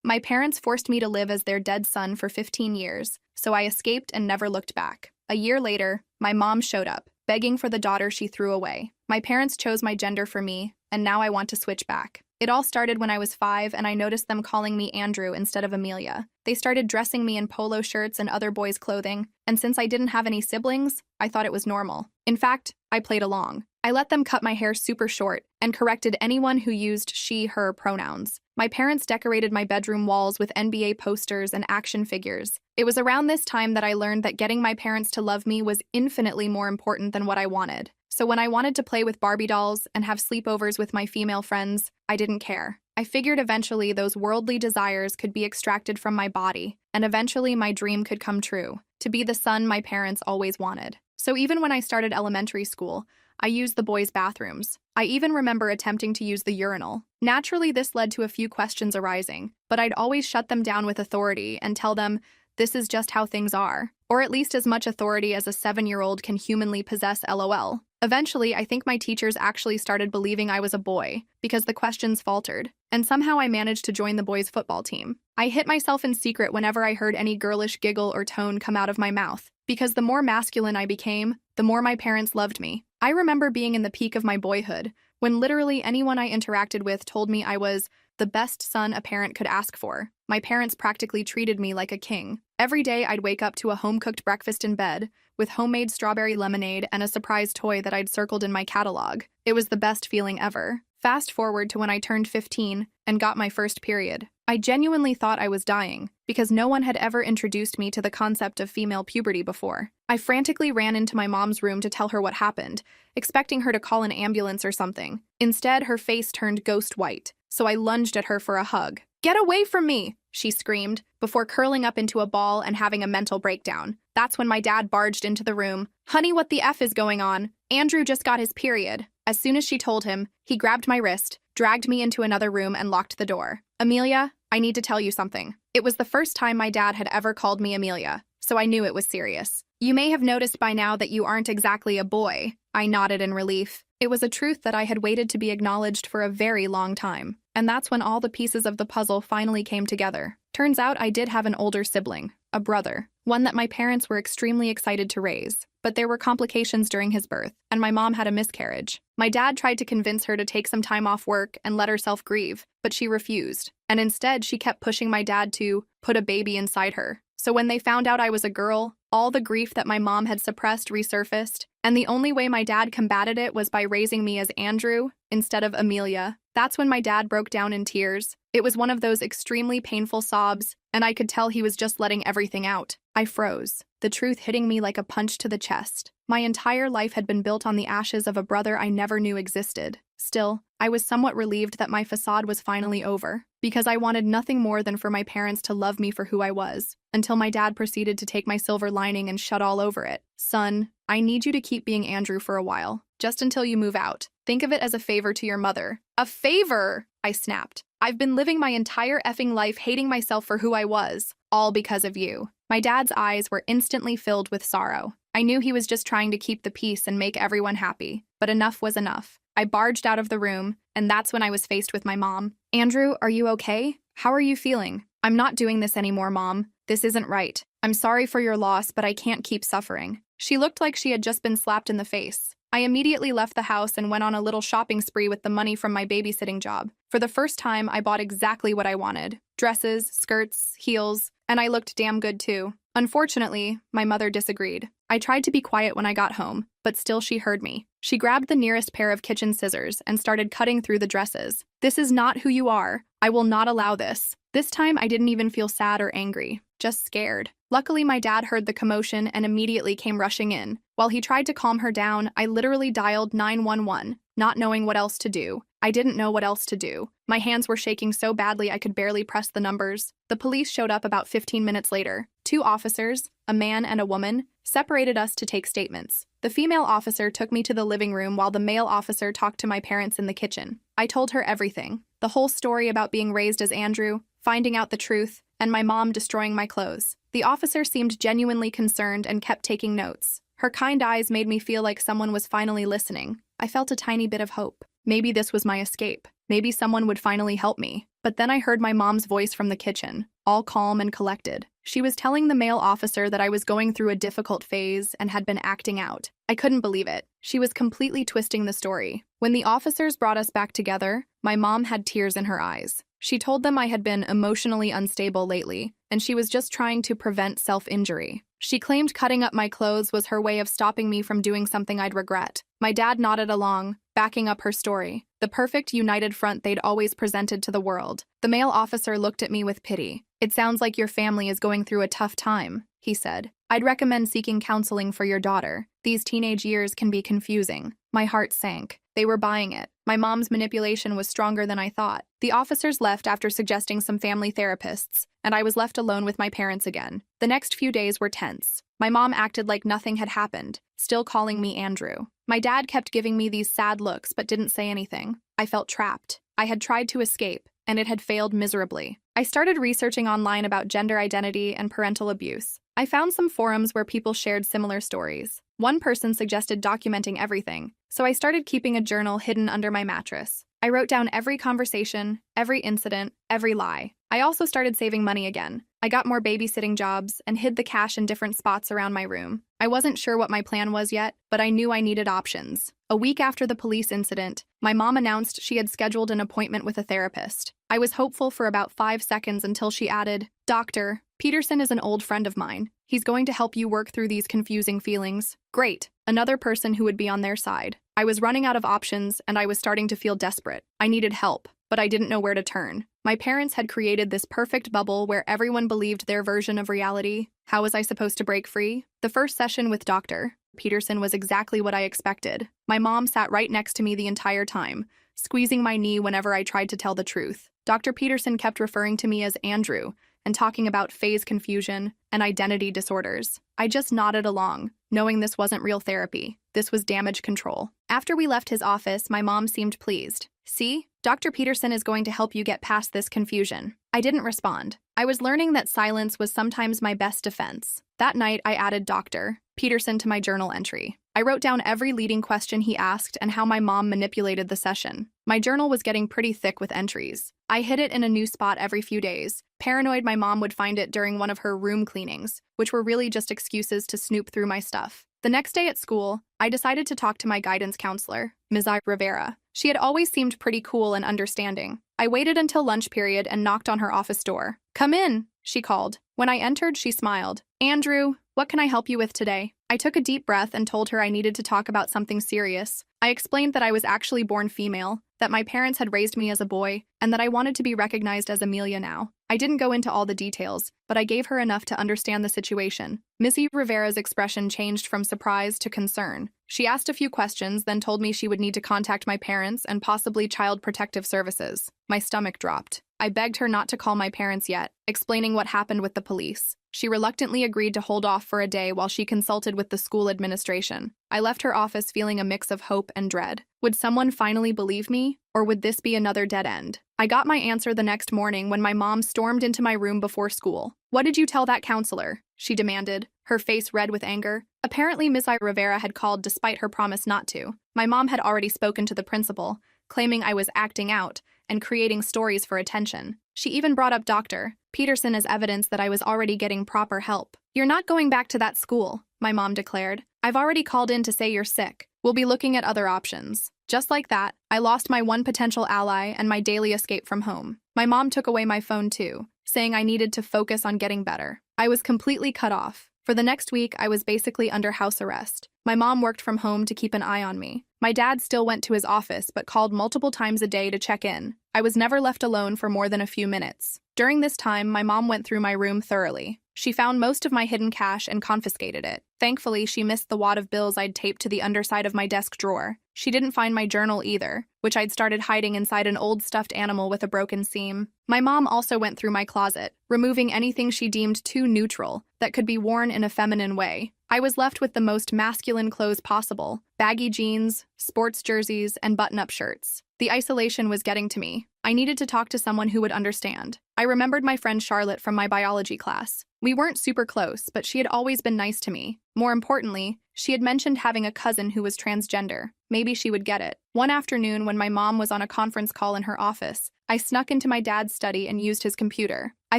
My parents forced me to live as their dead son for 15 years, so I escaped and never looked back. A year later, my mom showed up, begging for the daughter she threw away. My parents chose my gender for me, and now I want to switch back. It all started when I was 5 and I noticed them calling me Andrew instead of Amelia. They started dressing me in polo shirts and other boys' clothing, and since I didn't have any siblings, I thought it was normal. In fact, I played along. I let them cut my hair super short and corrected anyone who used she, her pronouns. My parents decorated my bedroom walls with NBA posters and action figures. It was around this time that I learned that getting my parents to love me was infinitely more important than what I wanted. So when I wanted to play with Barbie dolls and have sleepovers with my female friends, I didn't care. I figured eventually those worldly desires could be extracted from my body, and eventually my dream could come true, to be the son my parents always wanted. So even when I started elementary school, I used the boys' bathrooms. I even remember attempting to use the urinal. Naturally, this led to a few questions arising, but I'd always shut them down with authority and tell them, this is just how things are. Or at least as much authority as a 7-year-old can humanly possess, LOL. Eventually, I think my teachers actually started believing I was a boy because the questions faltered, and somehow I managed to join the boys' football team. I hit myself in secret whenever I heard any girlish giggle or tone come out of my mouth, because the more masculine I became, the more my parents loved me. I remember being in the peak of my boyhood, when literally anyone I interacted with told me I was the best son a parent could ask for. My parents practically treated me like a king. Every day I'd wake up to a home-cooked breakfast in bed, with homemade strawberry lemonade and a surprise toy that I'd circled in my catalog. It was the best feeling ever. Fast forward to when I turned 15 and got my first period. I genuinely thought I was dying, because no one had ever introduced me to the concept of female puberty before. I frantically ran into my mom's room to tell her what happened, expecting her to call an ambulance or something. Instead, her face turned ghost white, so I lunged at her for a hug. "Get away from me!" she screamed, before curling up into a ball and having a mental breakdown. That's when my dad barged into the room. "Honey, what the F is going on? Andrew just got his period." As soon as she told him, he grabbed my wrist, dragged me into another room, and locked the door. "Amelia, I need to tell you something." It was the first time my dad had ever called me Amelia, so I knew it was serious. "You may have noticed by now that you aren't exactly a boy." I nodded in relief. It was a truth that I had waited to be acknowledged for a very long time. And that's when all the pieces of the puzzle finally came together. Turns out I did have an older sibling, a brother, one that my parents were extremely excited to raise. But there were complications during his birth, and my mom had a miscarriage. My dad tried to convince her to take some time off work and let herself grieve, but she refused. And instead, she kept pushing my dad to put a baby inside her. So when they found out I was a girl, all the grief that my mom had suppressed resurfaced, and the only way my dad combated it was by raising me as Andrew instead of Amelia. That's when my dad broke down in tears. It was one of those extremely painful sobs, and I could tell he was just letting everything out. I froze, the truth hitting me like a punch to the chest. My entire life had been built on the ashes of a brother I never knew existed. Still, I was somewhat relieved that my facade was finally over, because I wanted nothing more than for my parents to love me for who I was, until my dad proceeded to take my silver lining and shut all over it. "Son, I need you to keep being Andrew for a while, just until you move out. Think of it as a favor to your mother." "A favor?" I snapped. "I've been living my entire effing life hating myself for who I was, all because of you." My dad's eyes were instantly filled with sorrow. I knew he was just trying to keep the peace and make everyone happy, but enough was enough. I barged out of the room, and that's when I was faced with my mom. "Andrew, are you okay? How are you feeling?" "I'm not doing this anymore, Mom. This isn't right. I'm sorry for your loss, but I can't keep suffering." She looked like she had just been slapped in the face. I immediately left the house and went on a little shopping spree with the money from my babysitting job. For the first time, I bought exactly what I wanted. Dresses, skirts, heels, and I looked damn good too. Unfortunately, my mother disagreed. I tried to be quiet when I got home, but still she heard me. She grabbed the nearest pair of kitchen scissors and started cutting through the dresses. "This is not who you are. I will not allow this." This time I didn't even feel sad or angry, just scared. Luckily, my dad heard the commotion and immediately came rushing in. While he tried to calm her down, I literally dialed 911, not knowing what else to do. I didn't know what else to do. My hands were shaking so badly I could barely press the numbers. The police showed up about 15 minutes later. 2 officers, a man and a woman, separated us to take statements. The female officer took me to the living room while the male officer talked to my parents in the kitchen. I told her everything. The whole story about being raised as Andrew, finding out the truth, and my mom destroying my clothes. The officer seemed genuinely concerned and kept taking notes. Her kind eyes made me feel like someone was finally listening. I felt a tiny bit of hope. Maybe this was my escape. Maybe someone would finally help me. But then I heard my mom's voice from the kitchen, all calm and collected. She was telling the male officer that I was going through a difficult phase and had been acting out. I couldn't believe it. She was completely twisting the story. When the officers brought us back together, my mom had tears in her eyes. She told them I had been emotionally unstable lately, and she was just trying to prevent self-injury. She claimed cutting up my clothes was her way of stopping me from doing something I'd regret. My dad nodded along, backing up her story, the perfect united front they'd always presented to the world. The male officer looked at me with pity. "It sounds like your family is going through a tough time," he said. "I'd recommend seeking counseling for your daughter. These teenage years can be confusing." My heart sank. They were buying it. My mom's manipulation was stronger than I thought. The officers left after suggesting some family therapists, and I was left alone with my parents again. The next few days were tense. My mom acted like nothing had happened, still calling me Andrew. My dad kept giving me these sad looks but didn't say anything. I felt trapped. I had tried to escape, and it had failed miserably. I started researching online about gender identity and parental abuse. I found some forums where people shared similar stories. One person suggested documenting everything, so I started keeping a journal hidden under my mattress. I wrote down every conversation, every incident, every lie. I also started saving money again. I got more babysitting jobs and hid the cash in different spots around my room. I wasn't sure what my plan was yet, but I knew I needed options. A week after the police incident, my mom announced she had scheduled an appointment with a therapist. I was hopeful for about 5 seconds until she added, "Dr. Peterson is an old friend of mine. He's going to help you work through these confusing feelings." Great. Another person who would be on their side. I was running out of options, and I was starting to feel desperate. I needed help, but I didn't know where to turn. My parents had created this perfect bubble where everyone believed their version of reality. How was I supposed to break free? The first session with Dr. Peterson was exactly what I expected. My mom sat right next to me the entire time, squeezing my knee whenever I tried to tell the truth. Dr. Peterson kept referring to me as Andrew and talking about phase confusion and identity disorders. I just nodded along, knowing this wasn't real therapy. This was damage control. After we left his office, my mom seemed pleased. "See, Dr. Peterson is going to help you get past this confusion." I didn't respond. I was learning that silence was sometimes my best defense. That night, I added Dr. Peterson to my journal entry. I wrote down every leading question he asked and how my mom manipulated the session. My journal was getting pretty thick with entries. I hid it in a new spot every few days, paranoid my mom would find it during one of her room cleanings, which were really just excuses to snoop through my stuff. The next day at school, I decided to talk to my guidance counselor, Ms. Rivera. She had always seemed pretty cool and understanding. I waited until lunch period and knocked on her office door. "Come in," she called. When I entered, she smiled. "Andrew, what can I help you with today?" I took a deep breath and told her I needed to talk about something serious. I explained that I was actually born female, that my parents had raised me as a boy, and that I wanted to be recognized as Amelia now. I didn't go into all the details, but I gave her enough to understand the situation. Missy Rivera's expression changed from surprise to concern. She asked a few questions, then told me she would need to contact my parents and possibly Child Protective Services. My stomach dropped. I begged her not to call my parents yet, explaining what happened with the police. She reluctantly agreed to hold off for a day while she consulted with the school administration. I left her office feeling a mix of hope and dread. Would someone finally believe me, or would this be another dead end? I got my answer the next morning when my mom stormed into my room before school. "What did you tell that counselor?" she demanded, her face red with anger. Apparently, Ms. Rivera had called despite her promise not to. My mom had already spoken to the principal, claiming I was acting out and creating stories for attention. She even brought up Dr. Peterson as evidence that I was already getting proper help. "You're not going back to that school," my mom declared. "I've already called in to say you're sick. We'll be looking at other options." Just like that, I lost my one potential ally and my daily escape from home. My mom took away my phone too, saying I needed to focus on getting better. I was completely cut off. For the next week, I was basically under house arrest. My mom worked from home to keep an eye on me. My dad still went to his office but called multiple times a day to check in. I was never left alone for more than a few minutes. During this time, my mom went through my room thoroughly. She found most of my hidden cash and confiscated it. Thankfully, she missed the wad of bills I'd taped to the underside of my desk drawer. She didn't find my journal either, which I'd started hiding inside an old stuffed animal with a broken seam. My mom also went through my closet, removing anything she deemed too neutral that could be worn in a feminine way. I was left with the most masculine clothes possible: baggy jeans, sports jerseys, and button-up shirts. The isolation was getting to me. I needed to talk to someone who would understand. I remembered my friend Charlotte from my biology class. We weren't super close, but she had always been nice to me. More importantly, she had mentioned having a cousin who was transgender. Maybe she would get it. One afternoon, when my mom was on a conference call in her office, I snuck into my dad's study and used his computer. I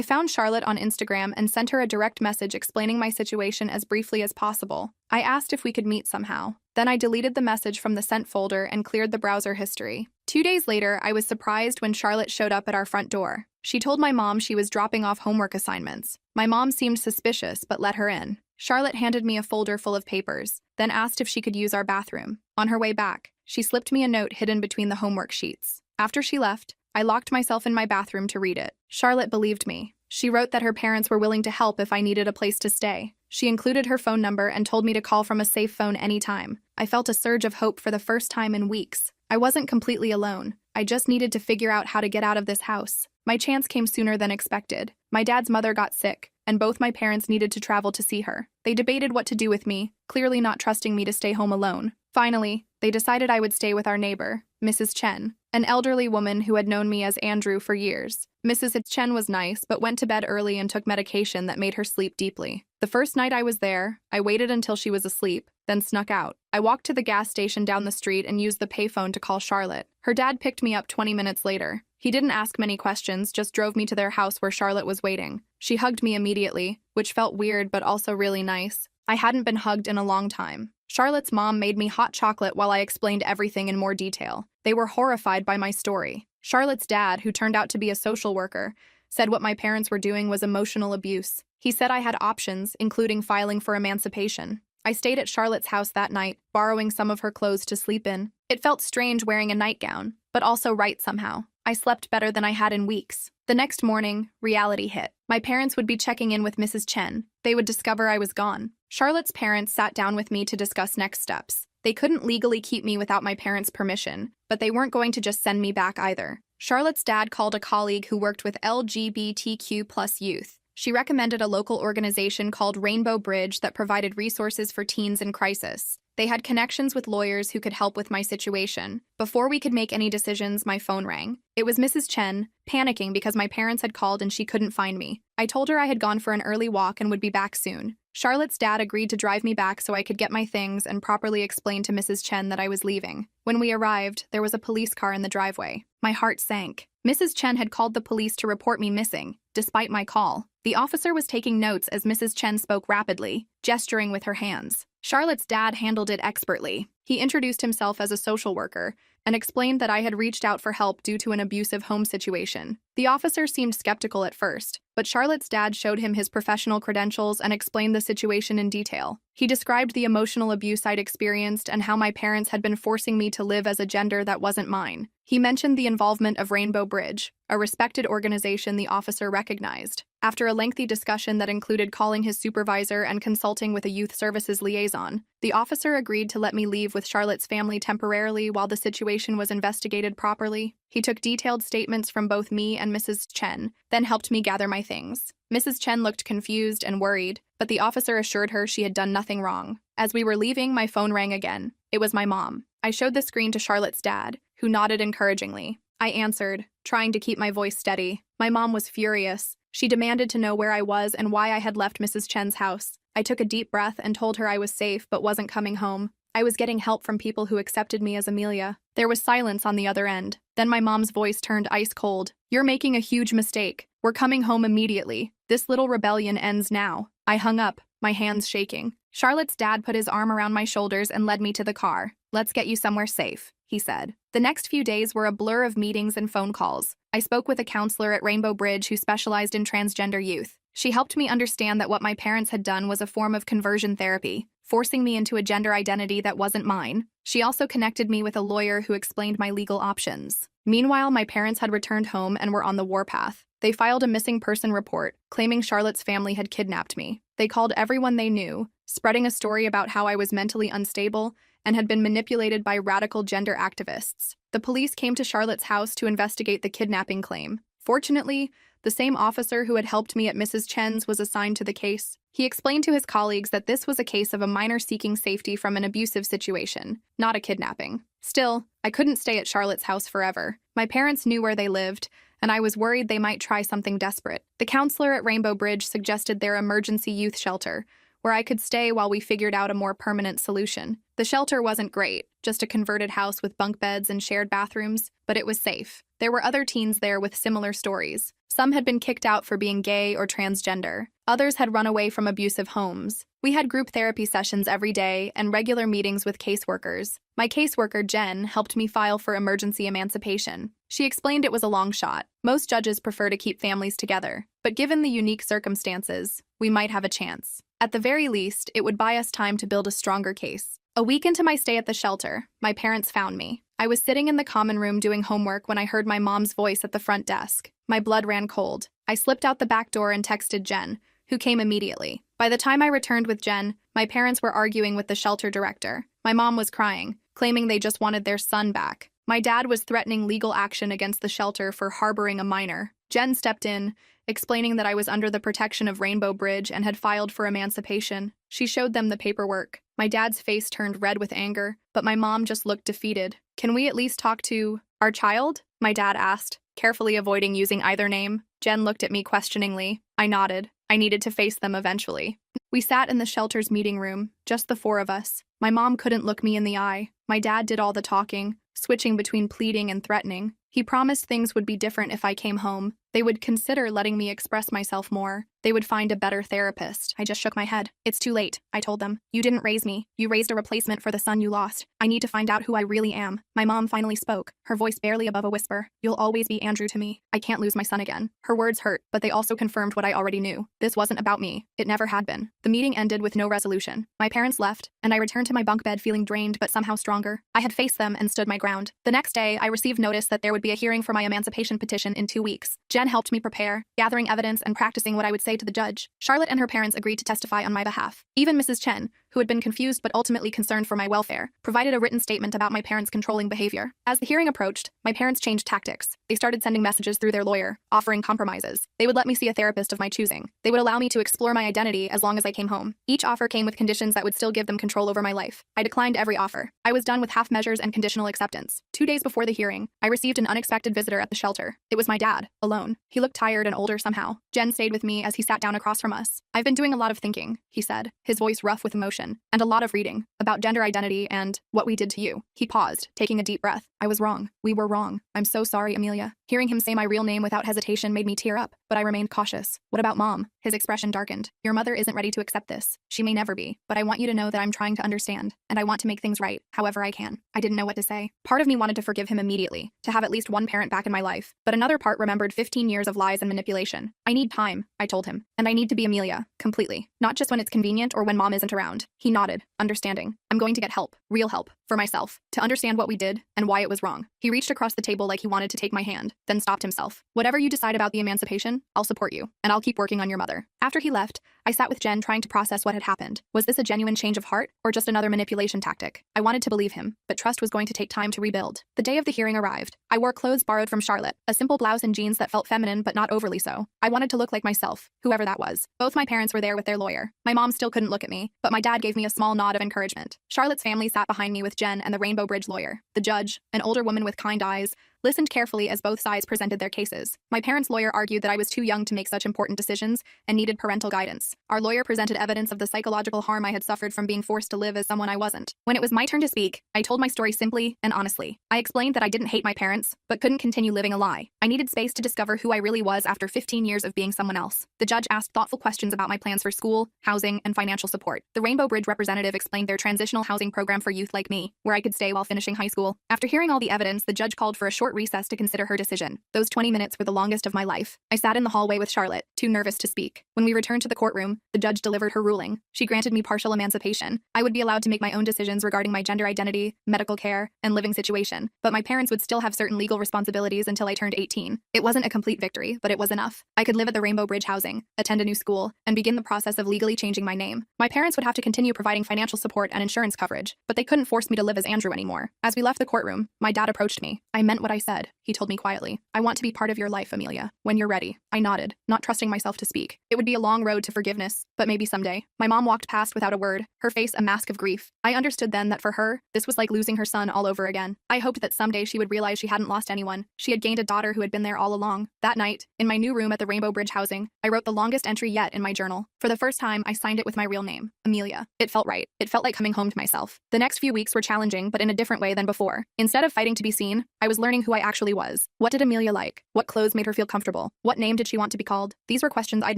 found Charlotte on Instagram and sent her a direct message explaining my situation as briefly as possible. I asked if we could meet somehow. Then I deleted the message from the sent folder and cleared the browser history. 2 days later, I was surprised when Charlotte showed up at our front door. She told my mom she was dropping off homework assignments. My mom seemed suspicious but let her in. Charlotte handed me a folder full of papers, then asked if she could use our bathroom. On her way back, she slipped me a note hidden between the homework sheets. After she left, I locked myself in my bathroom to read it. Charlotte believed me. She wrote that her parents were willing to help if I needed a place to stay. She included her phone number and told me to call from a safe phone anytime. I felt a surge of hope for the first time in weeks. I wasn't completely alone. I just needed to figure out how to get out of this house. My chance came sooner than expected. My dad's mother got sick, and both my parents needed to travel to see her. They debated what to do with me, clearly not trusting me to stay home alone. Finally, they decided I would stay with our neighbor, Mrs. Chen, an elderly woman who had known me as Andrew for years. Mrs. Chen was nice, but went to bed early and took medication that made her sleep deeply. The first night I was there, I waited until she was asleep, then snuck out. I walked to the gas station down the street and used the payphone to call Charlotte. Her dad picked me up 20 minutes later. He didn't ask many questions, just drove me to their house where Charlotte was waiting. She hugged me immediately, which felt weird but also really nice. I hadn't been hugged in a long time. Charlotte's mom made me hot chocolate while I explained everything in more detail. They were horrified by my story. Charlotte's dad, who turned out to be a social worker, said what my parents were doing was emotional abuse. He said I had options, including filing for emancipation. I stayed at Charlotte's house that night, borrowing some of her clothes to sleep in. It felt strange wearing a nightgown, but also right somehow. I slept better than I had in weeks. The next morning, reality hit. My parents would be checking in with Mrs. Chen. They would discover I was gone. Charlotte's parents sat down with me to discuss next steps. They couldn't legally keep me without my parents' permission, but they weren't going to just send me back either. Charlotte's dad called a colleague who worked with LGBTQ+ youth. She recommended a local organization called Rainbow Bridge that provided resources for teens in crisis. They had connections with lawyers who could help with my situation. Before we could make any decisions, my phone rang. It was Mrs. Chen, panicking because my parents had called and she couldn't find me. I told her I had gone for an early walk and would be back soon. Charlotte's dad agreed to drive me back so I could get my things and properly explain to Mrs. Chen that I was leaving. When we arrived, there was a police car in the driveway. My heart sank. Mrs. Chen had called the police to report me missing, despite my call. The officer was taking notes as Mrs. Chen spoke rapidly, gesturing with her hands. Charlotte's dad handled it expertly. He introduced himself as a social worker and explained that I had reached out for help due to an abusive home situation. The officer seemed skeptical at first, but Charlotte's dad showed him his professional credentials and explained the situation in detail. He described the emotional abuse I'd experienced and how my parents had been forcing me to live as a gender that wasn't mine. He mentioned the involvement of Rainbow Bridge, a respected organization the officer recognized. After a lengthy discussion that included calling his supervisor and consulting with a youth services liaison, the officer agreed to let me leave with Charlotte's family temporarily while the situation was investigated properly. He took detailed statements from both me and Mrs. Chen, then helped me gather my things. Mrs. Chen looked confused and worried, but the officer assured her she had done nothing wrong. As we were leaving, my phone rang again. It was my mom. I showed the screen to Charlotte's dad, who nodded encouragingly. I answered, trying to keep my voice steady. My mom was furious. She demanded to know where I was and why I had left Mrs. Chen's house. I took a deep breath and told her I was safe but wasn't coming home. I was getting help from people who accepted me as Amelia. There was silence on the other end. Then my mom's voice turned ice cold. "You're making a huge mistake. We're coming home immediately. This little rebellion ends now." I hung up, my hands shaking. Charlotte's dad put his arm around my shoulders and led me to the car. "Let's get you somewhere safe," he said. The next few days were a blur of meetings and phone calls. I spoke with a counselor at Rainbow Bridge who specialized in transgender youth. She helped me understand that what my parents had done was a form of conversion therapy, forcing me into a gender identity that wasn't mine. She also connected me with a lawyer who explained my legal options. Meanwhile, my parents had returned home and were on the warpath. They filed a missing person report, claiming Charlotte's family had kidnapped me. They called everyone they knew, spreading a story about how I was mentally unstable and had been manipulated by radical gender activists. The police came to Charlotte's house to investigate the kidnapping claim. Fortunately, the same officer who had helped me at Mrs. Chen's was assigned to the case. He explained to his colleagues that this was a case of a minor seeking safety from an abusive situation, not a kidnapping. Still, I couldn't stay at Charlotte's house forever. My parents knew where they lived, and I was worried they might try something desperate. The counselor at Rainbow Bridge suggested their emergency youth shelter, where I could stay while we figured out a more permanent solution. The shelter wasn't great, just a converted house with bunk beds and shared bathrooms, but it was safe. There were other teens there with similar stories. Some had been kicked out for being gay or transgender. Others had run away from abusive homes. We had group therapy sessions every day and regular meetings with caseworkers. My caseworker, Jen, helped me file for emergency emancipation. She explained it was a long shot. Most judges prefer to keep families together, but given the unique circumstances, we might have a chance. At the very least, it would buy us time to build a stronger case. A week into my stay at the shelter, my parents found me. I was sitting in the common room doing homework when I heard my mom's voice at the front desk. My blood ran cold. I slipped out the back door and texted Jen, who came immediately. By the time I returned with Jen, my parents were arguing with the shelter director. My mom was crying, claiming they just wanted their son back. My dad was threatening legal action against the shelter for harboring a minor. Jen stepped in, explaining that I was under the protection of Rainbow Bridge and had filed for emancipation. She showed them the paperwork. My dad's face turned red with anger, but my mom just looked defeated. "Can we at least talk to our child?" my dad asked, carefully avoiding using either name. Jen looked at me questioningly. I nodded. I needed to face them eventually. We sat in the shelter's meeting room, just the four of us. My mom couldn't look me in the eye. My dad did all the talking, switching between pleading and threatening. He promised things would be different if I came home. They would consider letting me express myself more. They would find a better therapist. I just shook my head. "It's too late," I told them. "You didn't raise me. You raised a replacement for the son you lost. I need to find out who I really am." My mom finally spoke, her voice barely above a whisper. "You'll always be Andrew to me. I can't lose my son again." Her words hurt, but they also confirmed what I already knew. This wasn't about me. It never had been. The meeting ended with no resolution. My parents left, and I returned to my bunk bed feeling drained but somehow stronger. I had faced them and stood my ground. The next day, I received notice that there would be a hearing for my emancipation petition in 2 weeks. Jen helped me prepare, gathering evidence and practicing what I would say to the judge. Charlotte and her parents agreed to testify on my behalf. Even Mrs. Chen, who had been confused but ultimately concerned for my welfare, provided a written statement about my parents' controlling behavior. As the hearing approached, my parents changed tactics. They started sending messages through their lawyer, offering compromises. They would let me see a therapist of my choosing. They would allow me to explore my identity as long as I came home. Each offer came with conditions that would still give them control over my life. I declined every offer. I was done with half measures and conditional acceptance. 2 days before the hearing, I received an unexpected visitor at the shelter. It was my dad, alone. He looked tired and older somehow. Jen stayed with me as he sat down across from us. "I've been doing a lot of thinking," he said, his voice rough with emotion, "and a lot of reading about gender identity and what we did to you." He paused, taking a deep breath. "I was wrong. We were wrong. I'm so sorry, Amelia." Hearing him say my real name without hesitation made me tear up, but I remained cautious. "What about Mom?" His expression darkened. "Your mother isn't ready to accept this. She may never be, but I want you to know that I'm trying to understand, and I want to make things right, however I can." I didn't know what to say. Part of me wanted to forgive him immediately, to have at least one parent back in my life, but another part remembered 15 years of lies and manipulation. "I need time," I told him, "and I need to be Amelia, completely. Not just when it's convenient or when Mom isn't around." He nodded, understanding. "I'm going to get help, real help, for myself, to understand what we did and why it was wrong." He reached across the table like he wanted to take my hand, then stopped himself. "Whatever you decide about the emancipation, I'll support you, and I'll keep working on your mother." After he left, I sat with Jen trying to process what had happened. Was this a genuine change of heart, or just another manipulation tactic? I wanted to believe him, but trust was going to take time to rebuild. The day of the hearing arrived. I wore clothes borrowed from Charlotte, a simple blouse and jeans that felt feminine but not overly so. I wanted to look like myself, whoever that was. Both my parents were there with their lawyer. My mom still couldn't look at me, but my dad gave me a small nod of encouragement. Charlotte's family sat behind me with Jen and the Rainbow Bridge lawyer. The judge, an older woman with kind eyes, listened carefully as both sides presented their cases. My parents' lawyer argued that I was too young to make such important decisions and needed parental guidance. Our lawyer presented evidence of the psychological harm I had suffered from being forced to live as someone I wasn't. When it was my turn to speak, I told my story simply and honestly. I explained that I didn't hate my parents, but couldn't continue living a lie. I needed space to discover who I really was after 15 years of being someone else. The judge asked thoughtful questions about my plans for school, housing, and financial support. The Rainbow Bridge representative explained their transitional housing program for youth like me, where I could stay while finishing high school. After hearing all the evidence, the judge called for a short recess to consider her decision. Those 20 minutes were the longest of my life. I sat in the hallway with Charlotte, too nervous to speak. When we returned to the courtroom, the judge delivered her ruling. She granted me partial emancipation. I would be allowed to make my own decisions regarding my gender identity, medical care, and living situation, but my parents would still have certain legal responsibilities until I turned 18. It wasn't a complete victory, but it was enough. I could live at the Rainbow Bridge housing, attend a new school, and begin the process of legally changing my name. My parents would have to continue providing financial support and insurance coverage, but they couldn't force me to live as Andrew anymore. As we left the courtroom, my dad approached me. I meant what I said, he told me quietly. I want to be part of your life, Amelia. When you're ready. I nodded, not trusting myself to speak. It would be a long road to forgiveness, but maybe someday. My mom walked past without a word, her face a mask of grief. I understood then that for her, this was like losing her son all over again. I hoped that someday she would realize she hadn't lost anyone. She had gained a daughter who had been there all along. That night, in my new room at the Rainbow Bridge housing, I wrote the longest entry yet in my journal. For the first time, I signed it with my real name, Amelia. It felt right. It felt like coming home to myself. The next few weeks were challenging, but in a different way than before. Instead of fighting to be seen, I was learning who I actually was. What did Amelia like? What clothes made her feel comfortable? What name did she want to be called? These were questions I'd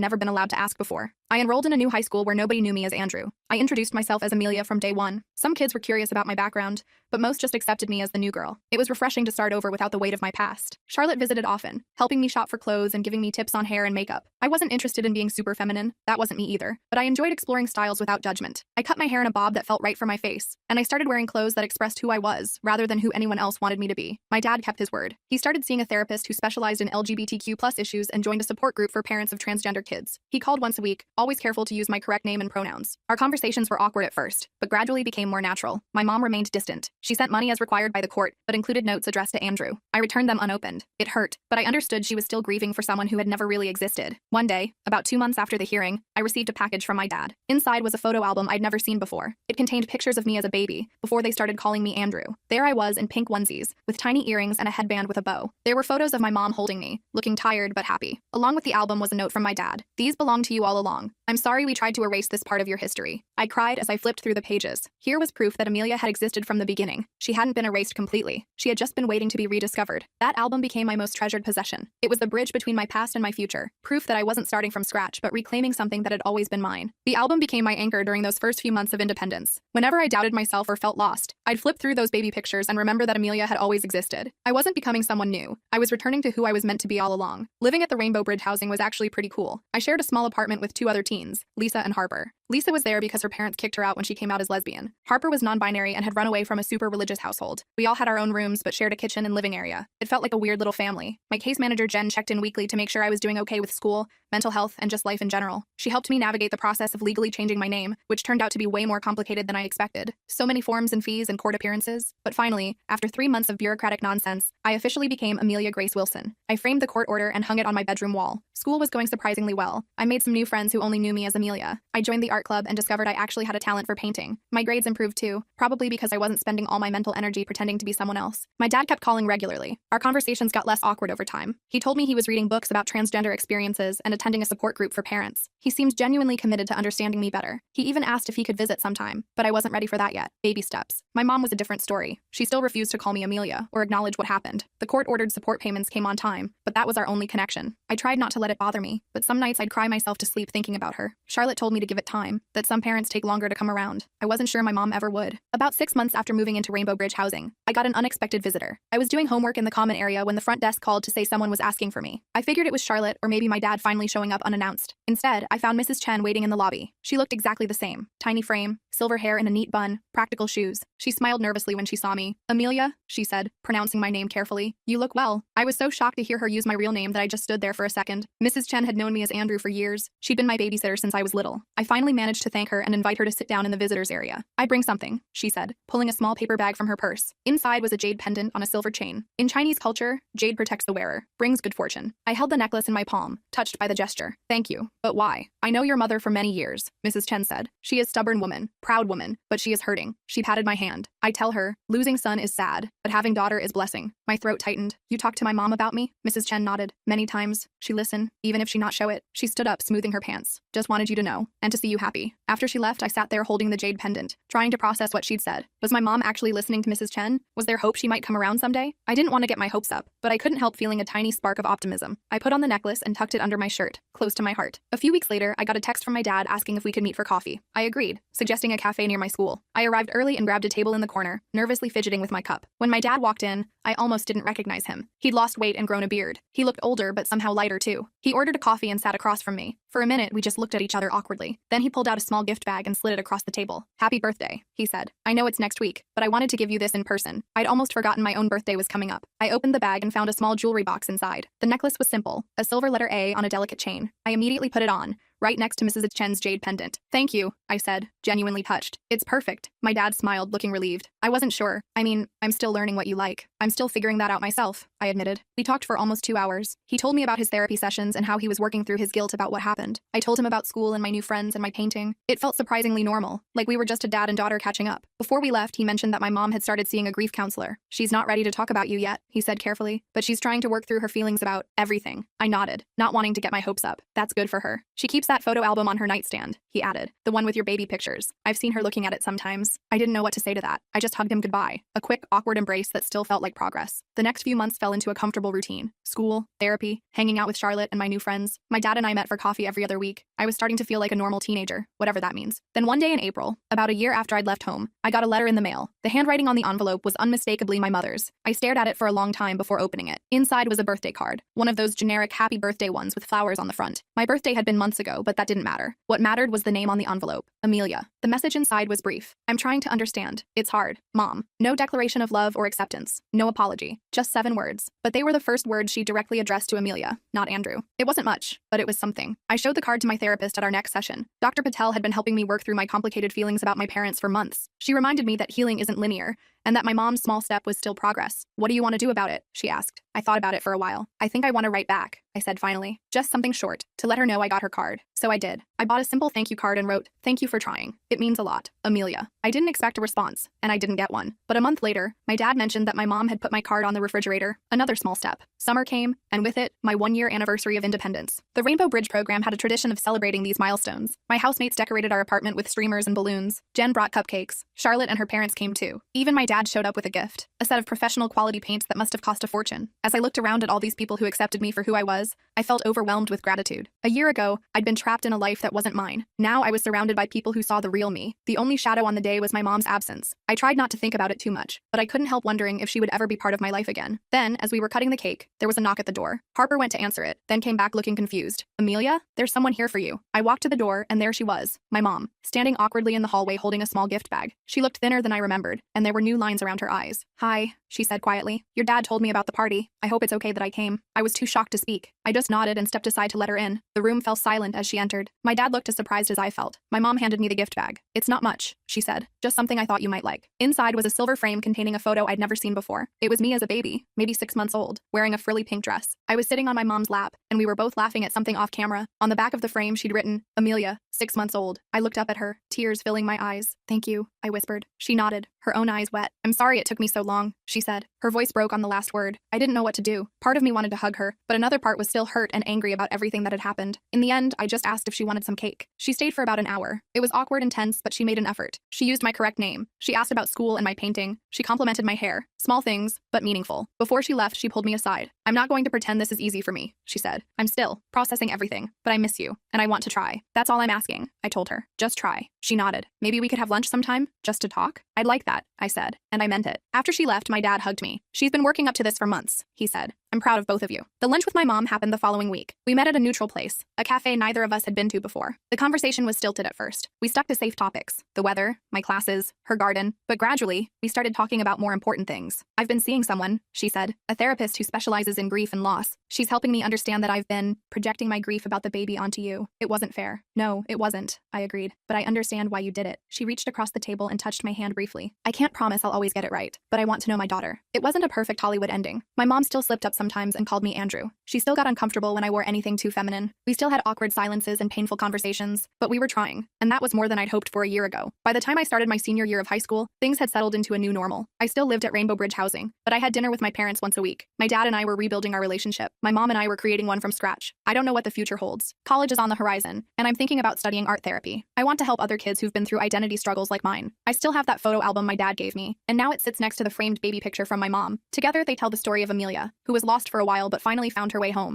never been allowed to ask before. I enrolled in a new high school where nobody knew me as Andrew. I introduced myself as Amelia from day one. Some kids were curious about my background, but most just accepted me as the new girl. It was refreshing to start over without the weight of my past. Charlotte visited often, helping me shop for clothes and giving me tips on hair and makeup. I wasn't interested in being super feminine, that wasn't me either, but I enjoyed exploring styles without judgment. I cut my hair in a bob that felt right for my face, and I started wearing clothes that expressed who I was, rather than who anyone else wanted me to be. My dad kept his word. He started seeing a therapist who specialized in LGBTQ+ issues and joined a support group for parents of transgender kids. He called once a week, always careful to use my correct name and pronouns. Our conversations were awkward at first, but gradually became more natural. My mom remained distant. She sent money as required by the court, but included notes addressed to Andrew. I returned them unopened. It hurt, but I understood she was still grieving for someone who had never really existed. One day, about 2 months after the hearing, I received a package from my dad. Inside was a photo album I'd never seen before. It contained pictures of me as a baby, before they started calling me Andrew. There I was in pink onesies, with tiny earrings and a headband with a bow. There were photos of my mom holding me, looking tired but happy. Along with the album was a note from my dad. These belong to you all along. I'm sorry we tried to erase this part of your history. I cried as I flipped through the pages. Here was proof that Amelia had existed from the beginning. She hadn't been erased completely. She had just been waiting to be rediscovered. That album became my most treasured possession. It was the bridge between my past and my future, proof that I wasn't starting from scratch but reclaiming something that had always been mine. The album became my anchor during those first few months of independence. Whenever I doubted myself or felt lost, I'd flip through those baby pictures and remember that Amelia had always existed. I wasn't becoming someone new. I was returning to who I was meant to be all along. Living at the Rainbow Bridge housing was actually pretty cool. I shared a small apartment with 2 other teens, Lisa and Harper. Lisa was there because her parents kicked her out when she came out as lesbian. Harper was non-binary and had run away from a super religious household. We all had our own rooms but shared a kitchen and living area. It felt like a weird little family. My case manager Jen checked in weekly to make sure I was doing okay with school, mental health, and just life in general. She helped me navigate the process of legally changing my name, which turned out to be way more complicated than I expected. So many forms and fees and court appearances. But finally, after 3 months of bureaucratic nonsense, I officially became Amelia Grace Wilson. I framed the court order and hung it on my bedroom wall. School was going surprisingly well. I made some new friends who only knew me as Amelia. I joined the art club and discovered I actually had a talent for painting. My grades improved too, probably because I wasn't spending all my mental energy pretending to be someone else. My dad kept calling regularly. Our conversations got less awkward over time. He told me he was reading books about transgender experiences and attending a support group for parents. He seemed genuinely committed to understanding me better. He even asked if he could visit sometime, but I wasn't ready for that yet. Baby steps. My mom was a different story. She still refused to call me Amelia or acknowledge what happened. The court-ordered support payments came on time, but that was our only connection. I tried not to let it bother me, but some nights I'd cry myself to sleep thinking about her. Charlotte told me to give it time, that some parents take longer to come around. I wasn't sure my mom ever would. About 6 months after moving into Rainbow Bridge housing, I got an unexpected visitor. I was doing homework in the common area when the front desk called to say someone was asking for me. I figured it was Charlotte or maybe my dad finally showing up unannounced. Instead, I found Mrs. Chen waiting in the lobby. She looked exactly the same. Tiny frame, silver hair in a neat bun, practical shoes. She smiled nervously when she saw me. Amelia, she said, pronouncing my name carefully. You look well. I was so shocked to hear her use my real name that I just stood there for a second. Mrs. Chen had known me as Andrew for years. She'd been my babysitter since I was little. I finally managed to thank her and invite her to sit down in the visitors area. I bring something, she said, pulling a small paper bag from her purse. Inside was a jade pendant on a silver chain. In Chinese culture, jade protects the wearer, brings good fortune. I held the necklace in my palm, touched by the gesture. Thank you. But why? I know your mother for many years, Mrs. Chen said. She is a stubborn woman, proud woman, but she is hurting. She patted my hand. I tell her, losing son is sad, but having daughter is blessing. My throat tightened. You talked to my mom about me? Mrs. Chen nodded. Many times. She listened, even if she not show it. She stood up, smoothing her pants. Just wanted you to know, and to see you happy. After she left, I sat there holding the jade pendant, trying to process what she'd said. Was my mom actually listening to Mrs. Chen? Was there hope she might come around someday? I didn't want to get my hopes up, but I couldn't help feeling a tiny spark of optimism. I put on the necklace and tucked it under my shirt, close to my heart. A few weeks later, I got a text from my dad asking if we could meet for coffee. I agreed, suggesting a cafe near my school. I arrived early and grabbed a table in the corner, nervously fidgeting with my cup. When my dad walked in, I almost didn't recognize him. He'd lost weight and grown a beard. He looked older but somehow lighter too. He ordered a coffee and sat across from me. For a minute, we just looked at each other awkwardly. Then he pulled out a small gift bag and slid it across the table. Happy birthday, he said. I know it's next week, but I wanted to give you this in person. I'd almost forgotten my own birthday was coming up. I opened the bag and found a small jewelry box inside. The necklace was simple, a silver letter A on a delicate chain. I immediately put it on, right next to Mrs. Chen's jade pendant. Thank you, I said, genuinely touched. It's perfect. My dad smiled, looking relieved. I wasn't sure. I'm still learning what you like. I'm still figuring that out myself. I admitted. We talked for almost 2 hours. He told me about his therapy sessions and how he was working through his guilt about what happened. I told him about school and my new friends and my painting. It felt surprisingly normal, like we were just a dad and daughter catching up. Before we left, he mentioned that my mom had started seeing a grief counselor. She's not ready to talk about you yet, he said carefully, but she's trying to work through her feelings about everything. I nodded, not wanting to get my hopes up. That's good for her. She keeps that photo album on her nightstand, he added. The one with your baby pictures. I've seen her looking at it sometimes. I didn't know what to say to that. I just hugged him goodbye. A quick, awkward embrace that still felt like progress. The next few months fell into a comfortable routine. School, therapy, hanging out with Charlotte and my new friends. My dad and I met for coffee every other week. I was starting to feel like a normal teenager, whatever that means. Then one day in April, about a year after I'd left home, I got a letter in the mail. The handwriting on the envelope was unmistakably my mother's. I stared at it for a long time before opening it. Inside was a birthday card, one of those generic happy birthday ones with flowers on the front. My birthday had been months ago, but that didn't matter. What mattered was the name on the envelope, Amelia. The message inside was brief. I'm trying to understand. It's hard. Mom. No declaration of love or acceptance. No apology. Just 7 words. But they were the first words she directly addressed to Amelia, not Andrew. It wasn't much, but it was something. I showed the card to my therapist at our next session. Dr. Patel had been helping me work through my complicated feelings about my parents for months. She reminded me that healing isn't linear, and that my mom's small step was still progress. What do you want to do about it? She asked. I thought about it for a while. I think I want to write back, I said finally. Just something short, to let her know I got her card. So I did. I bought a simple thank you card and wrote, "Thank you for trying. It means a lot. Amelia." I didn't expect a response, and I didn't get one. But a month later, my dad mentioned that my mom had put my card on the refrigerator. Another small step. Summer came, and with it, my 1-year anniversary of independence. The Rainbow Bridge program had a tradition of celebrating these milestones. My housemates decorated our apartment with streamers and balloons. Jen brought cupcakes. Charlotte and her parents came too. Even my dad showed up with a gift, a set of professional quality paints that must have cost a fortune. As I looked around at all these people who accepted me for who I was, I felt overwhelmed with gratitude. A year ago, I'd been trapped in a life that wasn't mine. Now I was surrounded by people who saw the real me. The only shadow on the day was my mom's absence. I tried not to think about it too much, but I couldn't help wondering if she would ever be part of my life again. Then, as we were cutting the cake, there was a knock at the door. Harper went to answer it, then came back looking confused. "Amelia, there's someone here for you." I walked to the door, and there she was, my mom, standing awkwardly in the hallway holding a small gift bag. She looked thinner than I remembered, and there were new lines around her eyes. "Hi," she said quietly. "Your dad told me about the party. I hope it's okay that I came." I was too shocked to speak. I just nodded and stepped aside to let her in. The room fell silent as she entered. My dad looked as surprised as I felt. My mom handed me the gift bag. "It's not much," she said. "Just something I thought you might like." Inside was a silver frame containing a photo I'd never seen before. It was me as a baby, maybe 6 months old, wearing a frilly pink dress. I was sitting on my mom's lap, and we were both laughing at something off camera. On the back of the frame, she'd written, "Amelia, 6 months old." I looked up at her, tears filling my eyes. "Thank you," I whispered. She nodded, her own eyes wet. "I'm sorry it took me so long," she said. Her voice broke on the last word. I didn't know what to do. Part of me wanted to hug her, but another part was still hurt and angry about everything that had happened. In the end, I just asked if she wanted some cake. She stayed for about an hour. It was awkward and tense, but she made an effort. She used my correct name. She asked about school and my painting. She complimented my hair. Small things, but meaningful. Before she left, she pulled me aside. "I'm not going to pretend this is easy for me," she said. "I'm still processing everything, but I miss you, and I want to try. That's all I'm asking," I told her. "Just try." She nodded. "Maybe we could have lunch sometime, just to talk?" "I'd like that," I said, and I meant it. After she left, my dad hugged me. "She's been working up to this for months," he said. "I'm proud of both of you." The lunch with my mom happened the following week. We met at a neutral place, a cafe neither of us had been to before. The conversation was stilted at first. We stuck to safe topics, the weather, my classes, her garden, but gradually, we started talking about more important things. "I've been seeing someone," she said, "a therapist who specializes in grief and loss. She's helping me understand that I've been projecting my grief about the baby onto you. It wasn't fair." "No, it wasn't," I agreed, "but I understand why you did it." She reached across the table and touched my hand briefly. "I can't promise I'll always get it right, but I want to know my daughter." It wasn't a perfect Hollywood ending. My mom still slipped up sometimes and called me Andrew. She still got uncomfortable when I wore anything too feminine. We still had awkward silences and painful conversations, but we were trying, and that was more than I'd hoped for a year ago. By the time I started my senior year of high school, things had settled into a new normal. I still lived at Rainbow Bridge housing, but I had dinner with my parents once a week. My dad and I were rebuilding our relationship. My mom and I were creating one from scratch. I don't know what the future holds. College is on the horizon, and I'm thinking about studying art therapy. I want to help other kids who've been through identity struggles like mine. I still have that photo album my dad gave me, and now it sits next to the framed baby picture from my mom. Together, they tell the story of Amelia, who was lost for a while but finally found her way home.